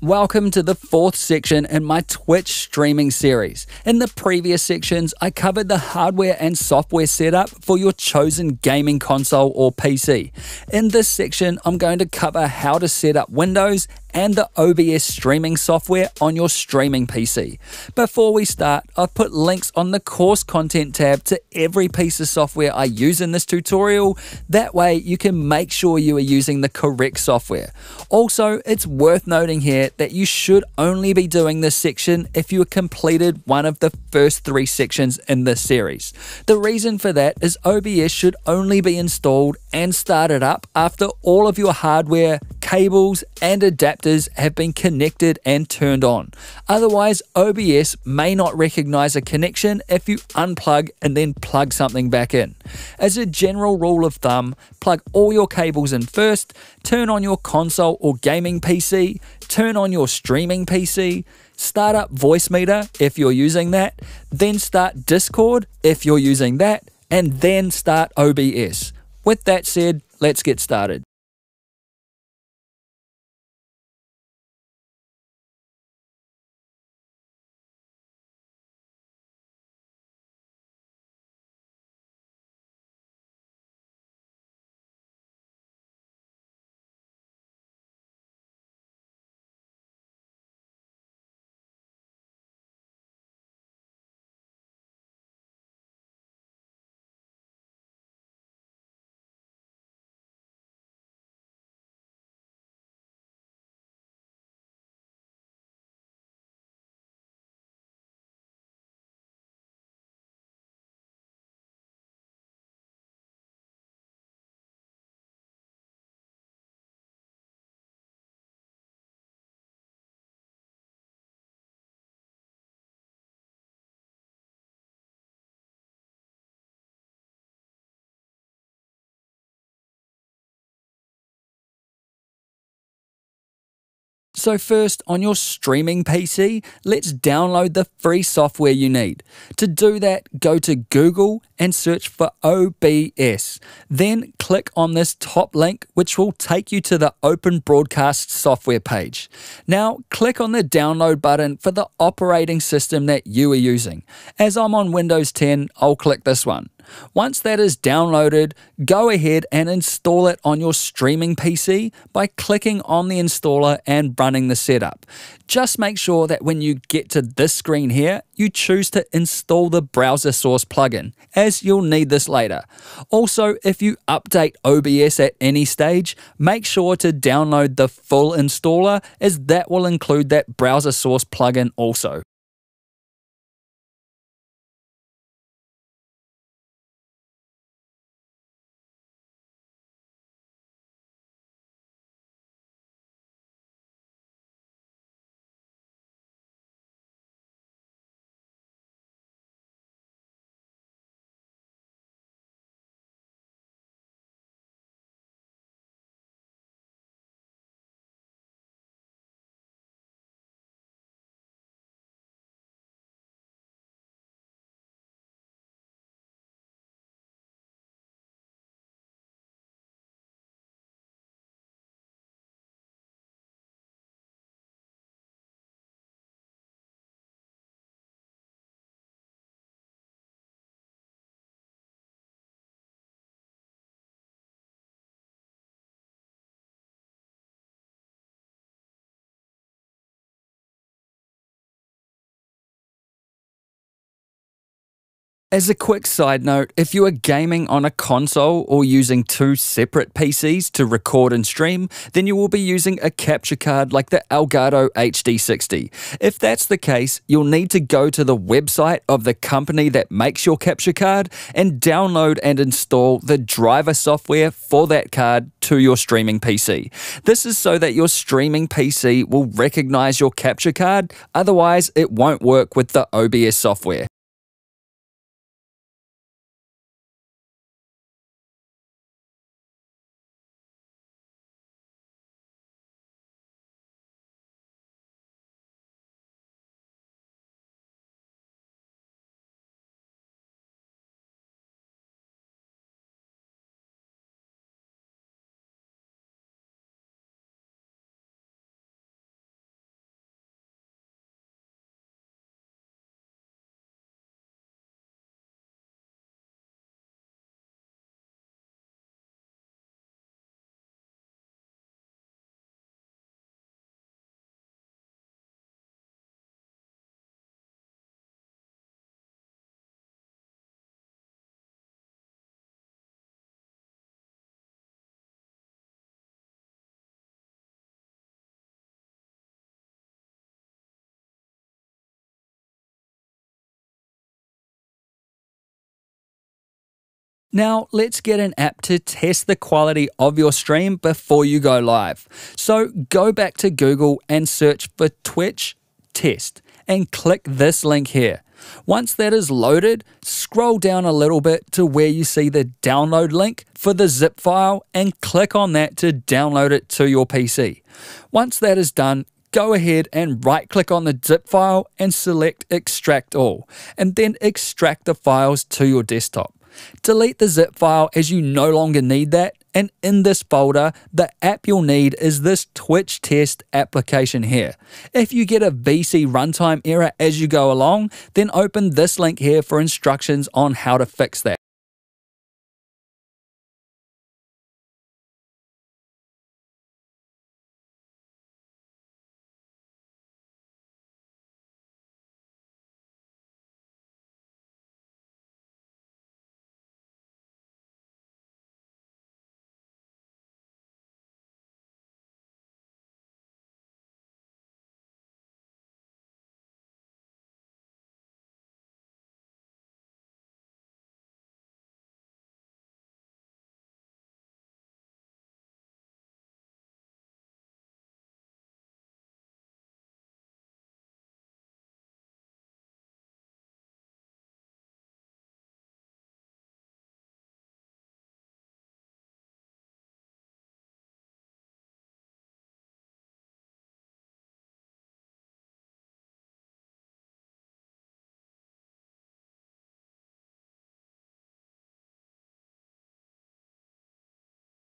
Welcome to the fourth section in my Twitch streaming series. In the previous sections, I covered the hardware and software setup for your chosen gaming console or PC. In this section, I'm going to cover how to set up Windows and the OBS streaming software on your streaming PC. Before we start, I've put links on the course content tab to every piece of software I use in this tutorial. That way you can make sure you are using the correct software. Also, it's worth noting here that you should only be doing this section if you have completed one of the first three sections in this series. The reason for that is OBS should only be installed and started up after all of your hardware, cables, and adapters have been connected and turned on. Otherwise, OBS may not recognize a connection if you unplug and then plug something back in. As a general rule of thumb, plug all your cables in first, turn on your console or gaming PC, turn on your streaming PC, start up Voicemeeter if you're using that, then start Discord if you're using that, and then start OBS. With that said, let's get started. So first, on your streaming PC, let's download the free software you need. To do that, go to Google and search for OBS. Then click on this top link, which will take you to the Open Broadcast software page. Now, click on the download button for the operating system that you are using. As I'm on Windows 10, I'll click this one. Once that is downloaded, go ahead and install it on your streaming PC by clicking on the installer and running the setup. Just make sure that when you get to this screen here, you choose to install the browser source plugin, as you'll need this later. Also, if you update OBS at any stage, make sure to download the full installer, as that will include that browser source plugin also. As a quick side note, if you are gaming on a console or using two separate PCs to record and stream, then you will be using a capture card like the Elgato HD60. If that's the case, you'll need to go to the website of the company that makes your capture card and download and install the driver software for that card to your streaming PC. This is so that your streaming PC will recognize your capture card, otherwise it won't work with the OBS software. Now, let's get an app to test the quality of your stream before you go live. So go back to Google and search for Twitch Test and click this link here. Once that is loaded, scroll down a little bit to where you see the download link for the zip file and click on that to download it to your PC. Once that is done, go ahead and right click on the zip file and select Extract All, and then extract the files to your desktop. Delete the zip file as you no longer need that, and in this folder, the app you'll need is this Twitch Test application here. If you get a VC runtime error as you go along, then open this link here for instructions on how to fix that.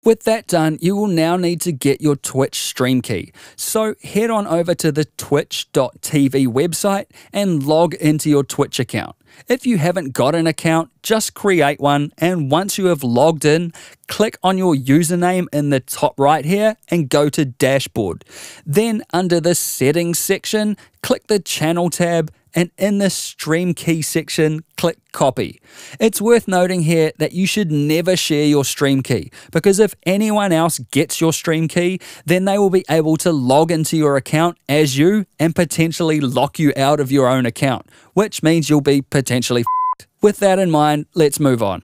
With that done, you will now need to get your Twitch stream key. So head on over to the twitch.tv website and log into your Twitch account. If you haven't got an account, just create one, and once you have logged in, click on your username in the top right here and go to Dashboard. Then under the Settings section, click the Channel tab, and in the Stream Key section, click Copy. It's worth noting here that you should never share your stream key, because if anyone else gets your stream key, then they will be able to log into your account as you and potentially lock you out of your own account, which means you'll be potentially f***ed. With that in mind, let's move on.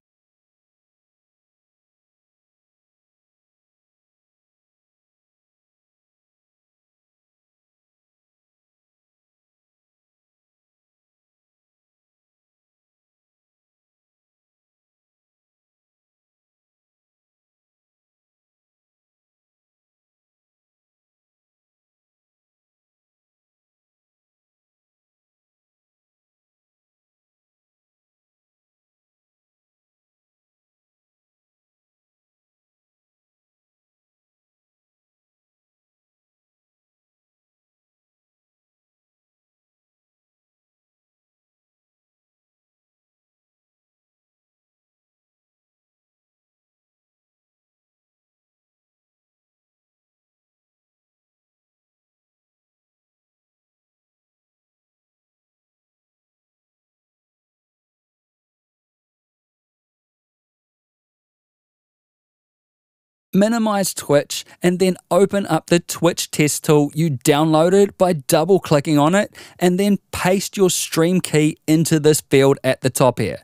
Minimize Twitch and then open up the Twitch test tool you downloaded by double clicking on it, and then paste your stream key into this field at the top here.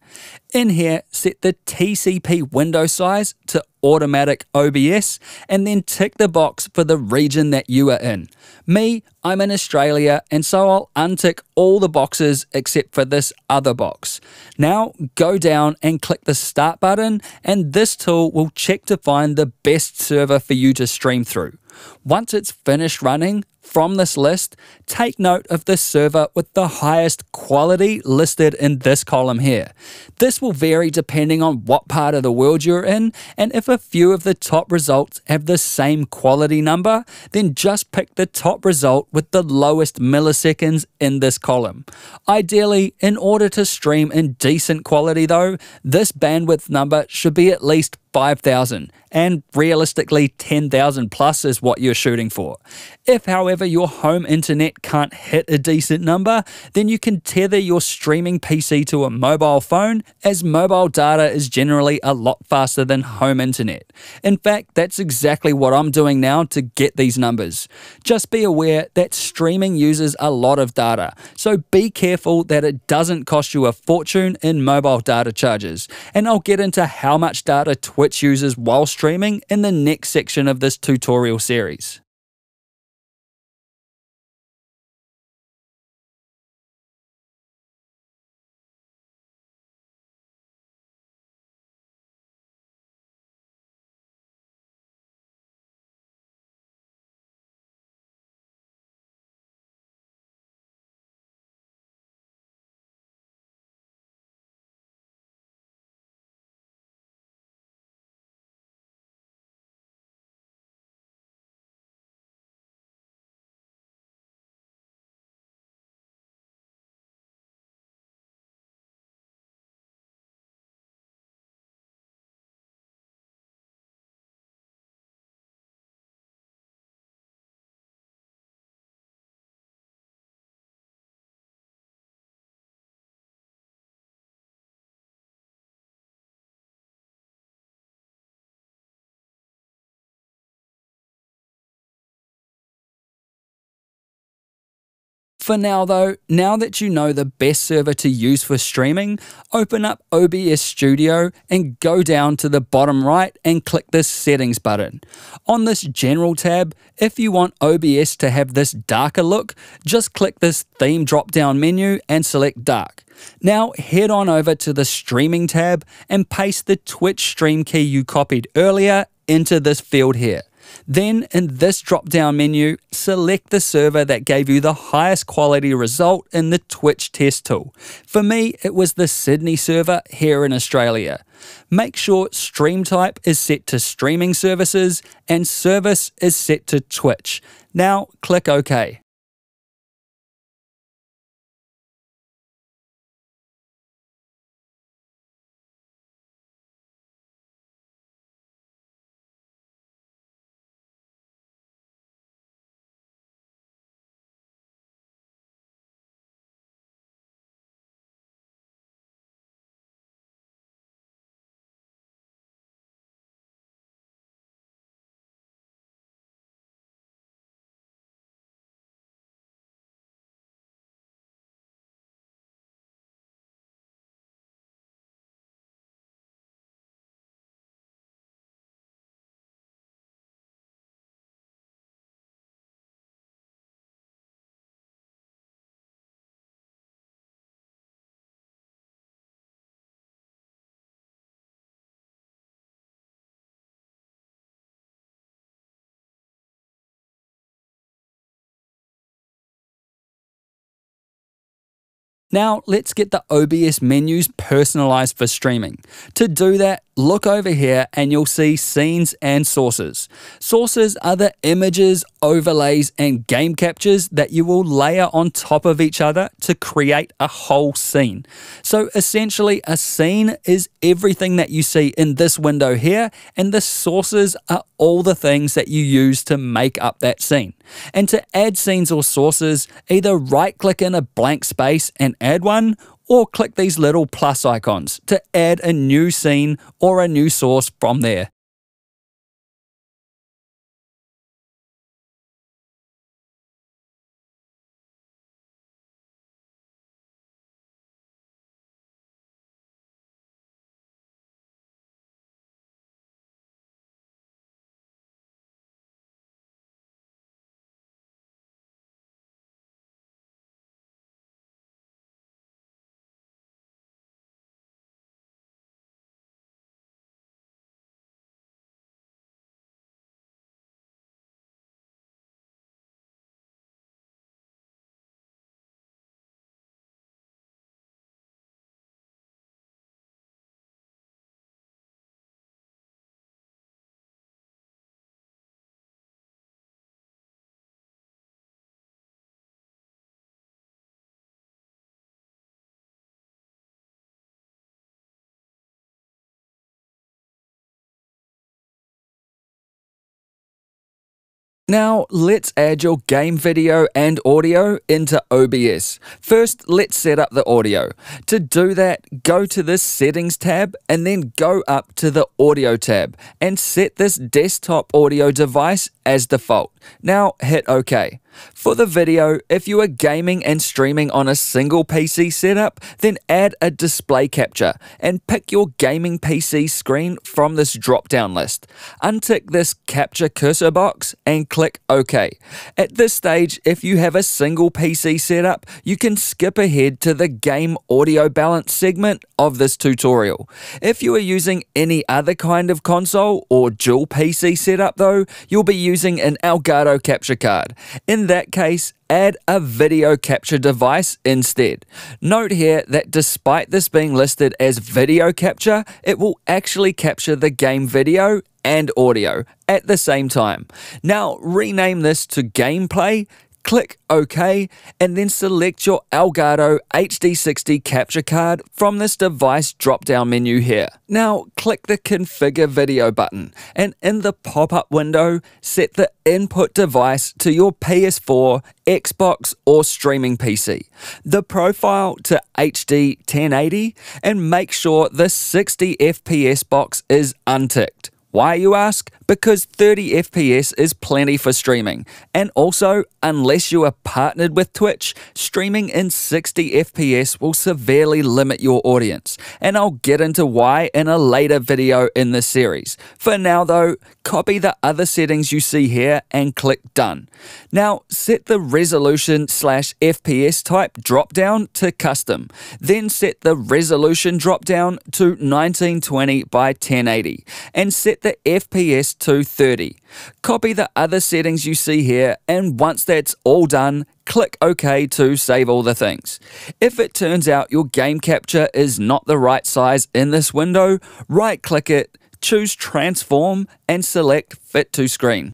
In here, set the TCP window size to automatic OBS and then tick the box for the region that you are in. Me, I'm in Australia, and so I'll untick all the boxes except for this other box. Now go down and click the start button, and this tool will check to find the best server for you to stream through. Once it's finished running, from this list, take note of the server with the highest quality listed in this column here. This will vary depending on what part of the world you're in, and if a few of the top results have the same quality number, then just pick the top result with the lowest milliseconds in this column. Ideally, in order to stream in decent quality though, this bandwidth number should be at least 5,000, and realistically 10,000 plus is what you're shooting for. If, however, your home internet can't hit a decent number, then you can tether your streaming PC to a mobile phone, as mobile data is generally a lot faster than home internet. In fact, that's exactly what I'm doing now to get these numbers. Just be aware that streaming uses a lot of data, so be careful that it doesn't cost you a fortune in mobile data charges. And I'll get into how much data Twitch uses while streaming in the next section of this tutorial series. For now though, now that you know the best server to use for streaming, open up OBS Studio and go down to the bottom right and click this settings button. On this general tab, if you want OBS to have this darker look, just click this theme drop down menu and select dark. Now head on over to the streaming tab and paste the Twitch stream key you copied earlier into this field here. Then in this drop-down menu, select the server that gave you the highest quality result in the Twitch test tool. For me, it was the Sydney server here in Australia. Make sure stream type is set to streaming services and service is set to Twitch. Now click OK. Now let's get the OBS menus personalized for streaming. To do that, look over here and you'll see scenes and sources. Sources are the images, overlays, and game captures that you will layer on top of each other to create a whole scene. So essentially, a scene is everything that you see in this window here, and the sources are all the things that you use to make up that scene. And to add scenes or sources, either right-click in a blank space and add one, or click these little plus icons to add a new scene or a new source from there. Now, let's add your game video and audio into OBS. First, let's set up the audio. To do that, go to the Settings tab and then go up to the Audio tab and set this desktop audio device as default. Now, hit OK. For the video, if you are gaming and streaming on a single PC setup, then add a display capture and pick your gaming PC screen from this drop-down list. Untick this capture cursor box and click OK. At this stage, if you have a single PC setup, you can skip ahead to the game audio balance segment of this tutorial. If you are using any other kind of console or dual PC setup though, you'll be using an Elgato capture card. In that case, add a video capture device instead. Note here that despite this being listed as video capture, it will actually capture the game video and audio at the same time. Now rename this to gameplay. Click OK, and then select your Elgato HD60 capture card from this device drop-down menu here. Now, click the Configure Video button, and in the pop-up window, set the input device to your PS4, Xbox, or streaming PC. The profile to HD 1080, and make sure the 60 FPS box is unticked. Why, you ask? Because 30 FPS is plenty for streaming. And also, unless you are partnered with Twitch, streaming in 60 FPS will severely limit your audience. And I'll get into why in a later video in this series. For now though, copy the other settings you see here and click Done. Now, set the resolution/FPS type drop-down to custom. Then set the resolution drop-down to 1920 by 1080. And set the FPS to 30. Copy the other settings you see here, and once that's all done, click OK to save all the things. If it turns out your game capture is not the right size in this window, right-click it, choose Transform, and select Fit to Screen.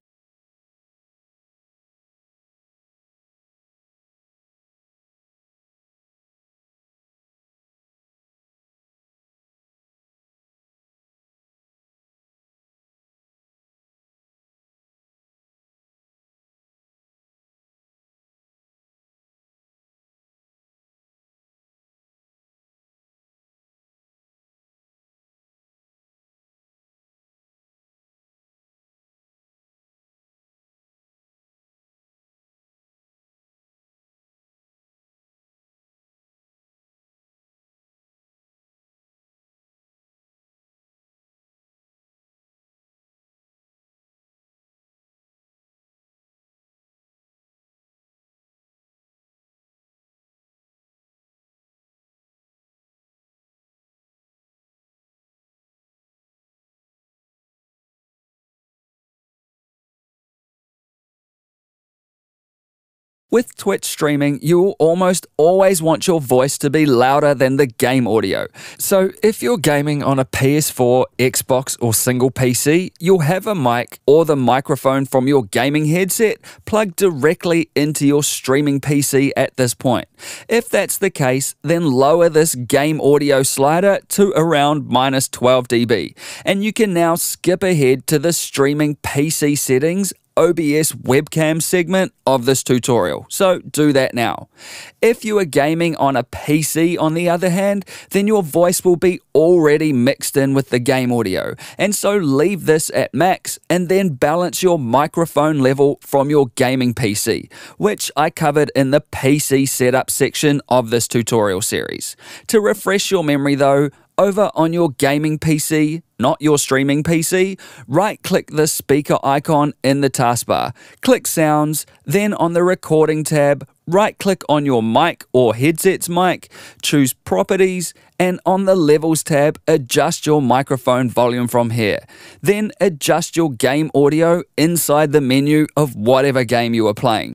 With Twitch streaming, you will almost always want your voice to be louder than the game audio. So if you're gaming on a PS4, Xbox, or single PC, you'll have a mic or the microphone from your gaming headset plugged directly into your streaming PC at this point. If that's the case, then lower this game audio slider to around -12 dB, and you can now skip ahead to the streaming PC settings OBS webcam segment of this tutorial, so do that now. If you are gaming on a PC on the other hand, then your voice will be already mixed in with the game audio, and so leave this at max and then balance your microphone level from your gaming PC, which I covered in the PC setup section of this tutorial series. To refresh your memory though, over on your gaming PC, not your streaming PC, right-click the speaker icon in the taskbar, click Sounds, then on the Recording tab, right-click on your mic or headset's mic, choose Properties, and on the Levels tab, adjust your microphone volume from here. Then adjust your game audio inside the menu of whatever game you are playing.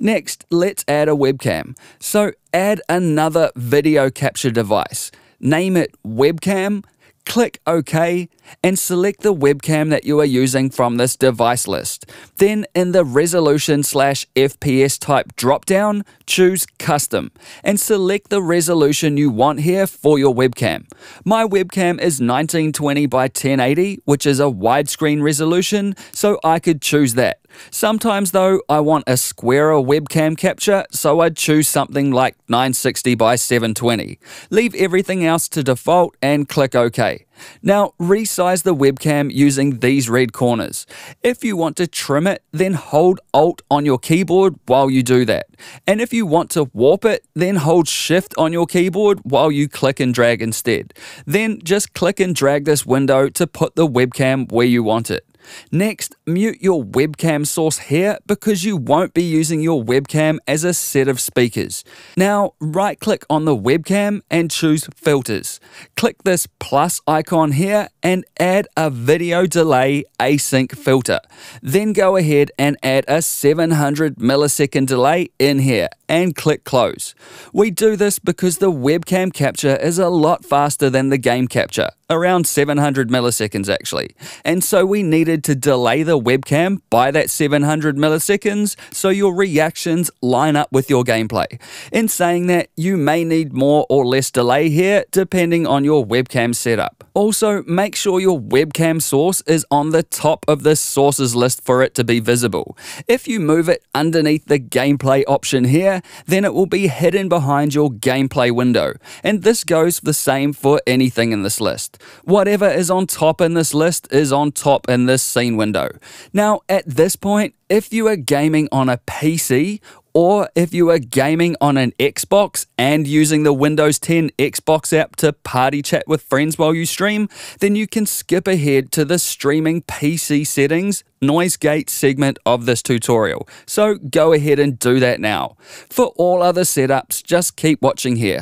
Next, let's add a webcam. So add another video capture device. Name it webcam, click OK, and select the webcam that you are using from this device list. Then in the resolution/FPS type dropdown, choose custom and select the resolution you want here for your webcam. My webcam is 1920 by 1080, which is a widescreen resolution, so I could choose that. Sometimes though, I want a squarer webcam capture, so I'd choose something like 960 by 720. Leave everything else to default and click OK. Now resize the webcam using these red corners. If you want to trim it, then hold Alt on your keyboard while you do that. And if you want to warp it, then hold Shift on your keyboard while you click and drag instead. Then just click and drag this window to put the webcam where you want it. Next, mute your webcam source here because you won't be using your webcam as a set of speakers. Now, right-click on the webcam and choose Filters. Click this plus icon here and add a video delay async filter. Then go ahead and add a 700 millisecond delay in here and click Close. We do this because the webcam capture is a lot faster than the game capture, around 700 milliseconds actually. And so we needed to delay the webcam by that 700 milliseconds so your reactions line up with your gameplay. In saying that, you may need more or less delay here depending on your webcam setup. Also, make sure your webcam source is on the top of this sources list for it to be visible. If you move it underneath the gameplay option here, then it will be hidden behind your gameplay window. And this goes the same for anything in this list. Whatever is on top in this list is on top in this scene window. Now, at this point, if you are gaming on a PC or if you are gaming on an Xbox and using the Windows 10 Xbox app to party chat with friends while you stream, then you can skip ahead to the streaming PC settings noise gate segment of this tutorial. So go ahead and do that now. For all other setups, just keep watching here.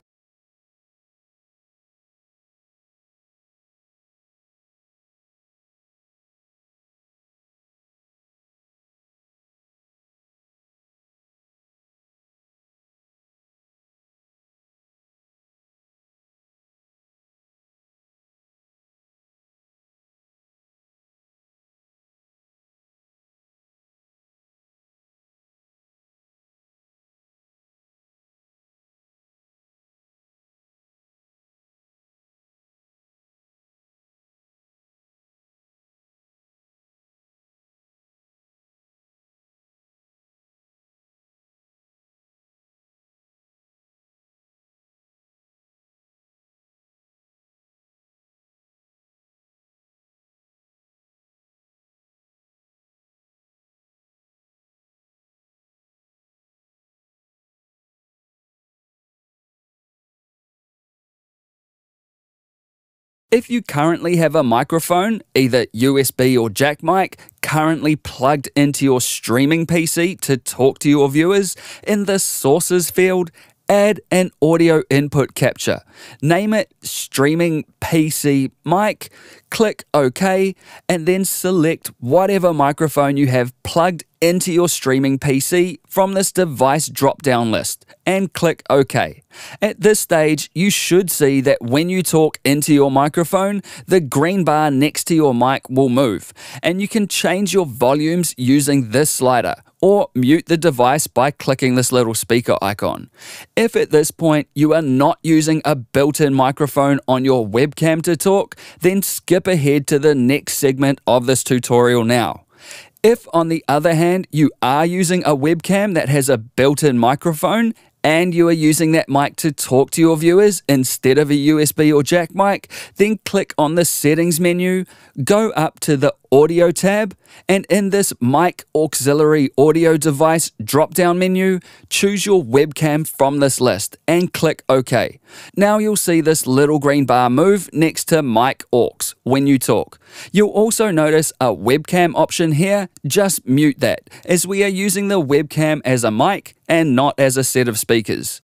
If you currently have a microphone, either USB or jack mic, currently plugged into your streaming PC to talk to your viewers, in the sources field, add an audio input capture. Name it Streaming PC Mic, click OK, and then select whatever microphone you have plugged into your streaming PC from this device drop-down list and click OK. At this stage, you should see that when you talk into your microphone, the green bar next to your mic will move, and you can change your volumes using this slider or mute the device by clicking this little speaker icon. If at this point you are not using a built-in microphone on your webcam to talk, then skip ahead to the next segment of this tutorial now. If, on the other hand, you are using a webcam that has a built-in microphone and you are using that mic to talk to your viewers instead of a USB or jack mic, then click on the Settings menu, go up to the Audio tab, and in this Mic Auxiliary Audio Device drop-down menu, choose your webcam from this list and click OK. Now you'll see this little green bar move next to Mic Aux when you talk. You'll also notice a webcam option here. Just mute that, as we are using the webcam as a mic and not as a set of speakers.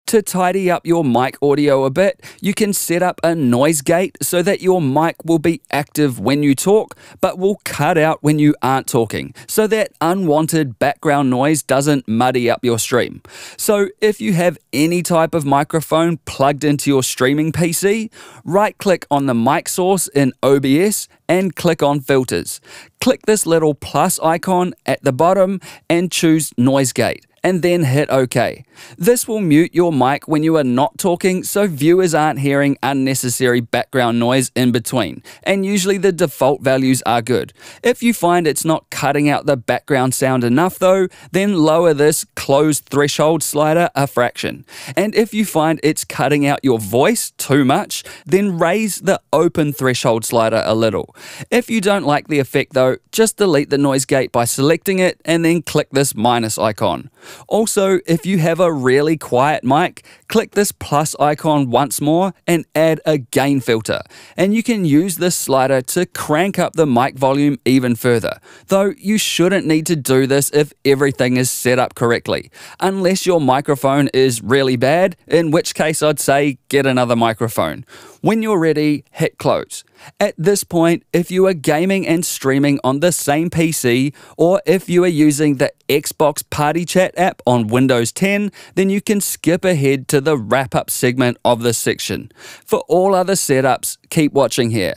To tidy up your mic audio a bit, you can set up a noise gate so that your mic will be active when you talk, but will cut out when you aren't talking, so that unwanted background noise doesn't muddy up your stream. So if you have any type of microphone plugged into your streaming PC, right-click on the mic source in OBS and click on Filters. Click this little plus icon at the bottom and choose Noise Gate, and then hit OK. This will mute your mic when you are not talking, so viewers aren't hearing unnecessary background noise in between, and usually the default values are good. If you find it's not cutting out the background sound enough though, then lower this close threshold slider a fraction. And if you find it's cutting out your voice too much, then raise the open threshold slider a little. If you don't like the effect though, just delete the noise gate by selecting it and then click this minus icon. Also, if you have a really quiet mic, click this plus icon once more and add a gain filter. And you can use this slider to crank up the mic volume even further, though you shouldn't need to do this if everything is set up correctly, unless your microphone is really bad, in which case I'd say get another microphone. When you're ready, hit close. At this point, if you are gaming and streaming on the same PC, or if you are using the Xbox Party Chat app on Windows 10, then you can skip ahead to the wrap-up segment of this section. For all other setups, keep watching here.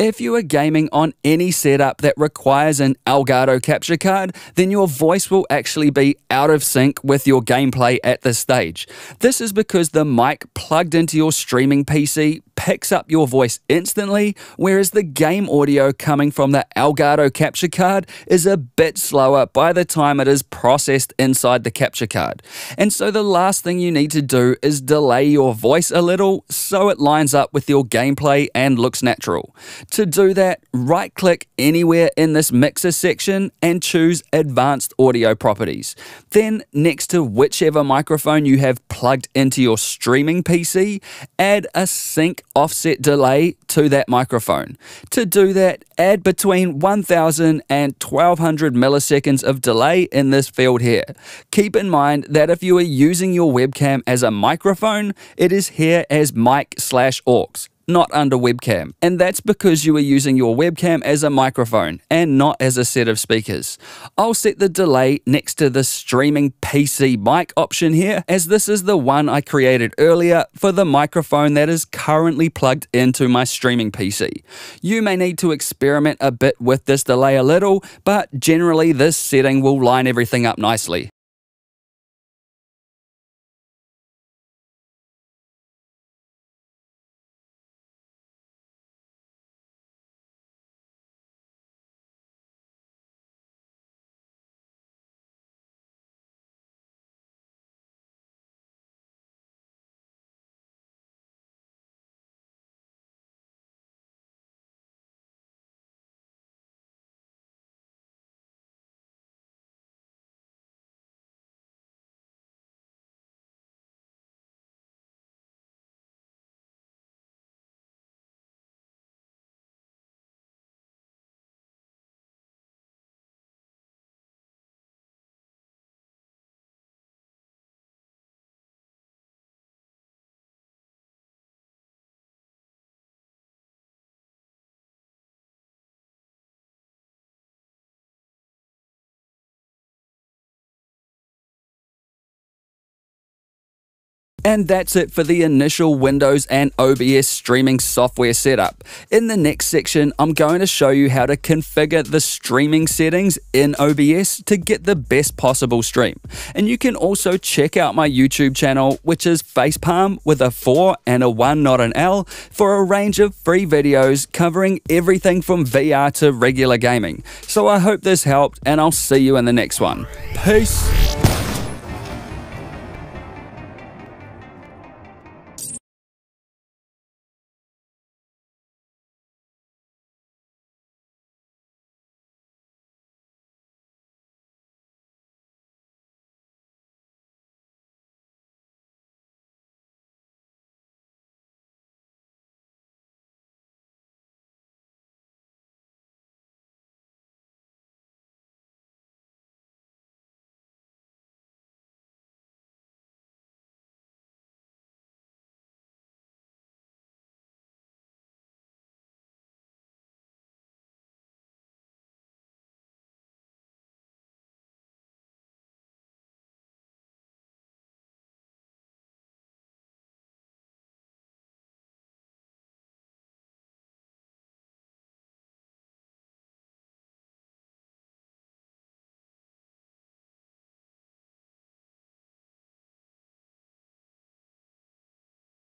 If you are gaming on any setup that requires an Elgato capture card, then your voice will actually be out of sync with your gameplay at this stage. This is because the mic plugged into your streaming PC picks up your voice instantly, whereas the game audio coming from the Elgato capture card is a bit slower by the time it is processed inside the capture card. And so the last thing you need to do is delay your voice a little so it lines up with your gameplay and looks natural. To do that, right-click anywhere in this mixer section and choose Advanced Audio Properties. Then, next to whichever microphone you have plugged into your streaming PC, add a sync offset delay to that microphone. To do that, add between 1000 and 1200 milliseconds of delay in this field here. Keep in mind that if you are using your webcam as a microphone, it is here as mic/aux, not under webcam. And that's because you are using your webcam as a microphone and not as a set of speakers. I'll set the delay next to the streaming PC mic option here, as this is the one I created earlier for the microphone that is currently plugged into my streaming PC. You may need to experiment a bit with this delay a little, but generally this setting will line everything up nicely. And that's it for the initial Windows and OBS streaming software setup. In the next section, I'm going to show you how to configure the streaming settings in OBS to get the best possible stream. And you can also check out my YouTube channel, which is Facepalm with a 4 and a 1, not an L, for a range of free videos covering everything from VR to regular gaming. So I hope this helped, and I'll see you in the next one. Peace!